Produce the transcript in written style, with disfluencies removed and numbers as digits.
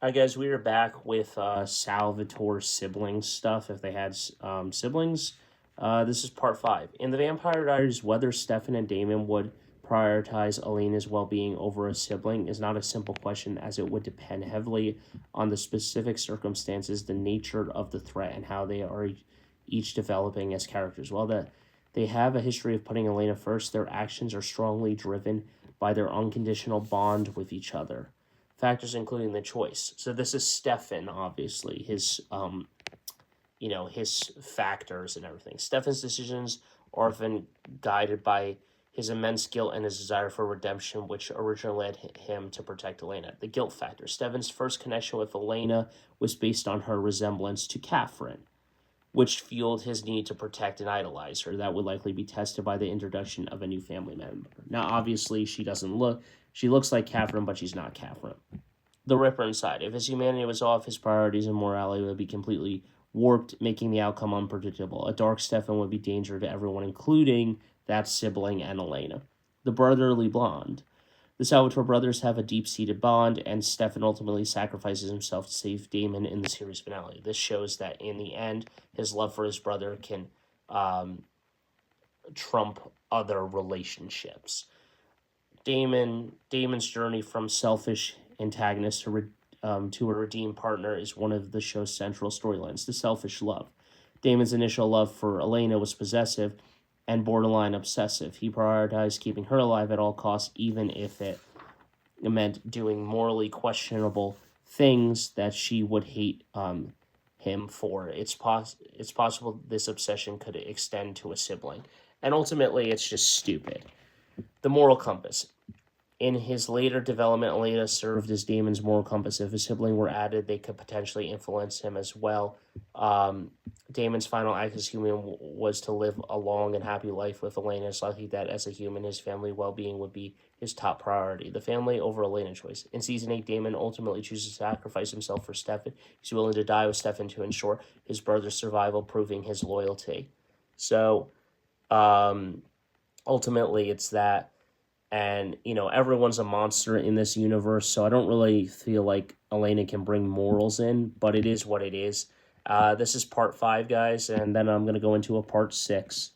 Hi guys, we are back with Salvatore siblings stuff, if they had siblings. This is part 5. In the Vampire Diaries, whether Stefan and Damon would prioritize Elena's well-being over a sibling is not a simple question, as it would depend heavily on the specific circumstances, the nature of the threat, and how they are each developing as characters. While they have a history of putting Elena first, their actions are strongly driven by their unconditional bond with each other. Factors including the choice. So this is Stefan, obviously, his factors and everything. Stefan's decisions are often guided by his immense guilt and his desire for redemption, which originally led him to protect Elena. The guilt factor. Stefan's first connection with Elena was based on her resemblance to Catherine, which fueled his need to protect and idolize her. That would likely be tested by the introduction of a new family member. Now, obviously, she looks like Catherine, but she's not Catherine. The Ripper inside. If his humanity was off, his priorities and morality would be completely warped, making the outcome unpredictable. A dark Stefan would be danger to everyone, including that sibling and Elena. The brotherly bond. The Salvatore brothers have a deep-seated bond, and Stefan ultimately sacrifices himself to save Damon in the series finale. This shows that in the end, his love for his brother can trump other relationships. Damon's journey from selfish antagonist to a redeemed partner is one of the show's central storylines. The selfish love. Damon's initial love for Elena was possessive and borderline obsessive. He prioritized keeping her alive at all costs, even if it meant doing morally questionable things that she would hate him for. It's possible this obsession could extend to a sibling. And ultimately, it's just stupid. The moral compass. In his later development, Elena served as Damon's moral compass. If a sibling were added, they could potentially influence him as well. Damon's final act as human was to live a long and happy life with Elena. It's likely that as a human, his family well-being would be his top priority. The family over Elena choice. In Season 8, Damon ultimately chooses to sacrifice himself for Stefan. He's willing to die with Stefan to ensure his brother's survival, proving his loyalty. So, ultimately, it's that. And, everyone's a monster in this universe, so I don't really feel like Elena can bring morals in, but it is what it is. This is part 5, guys, and then I'm going to go into a part 6.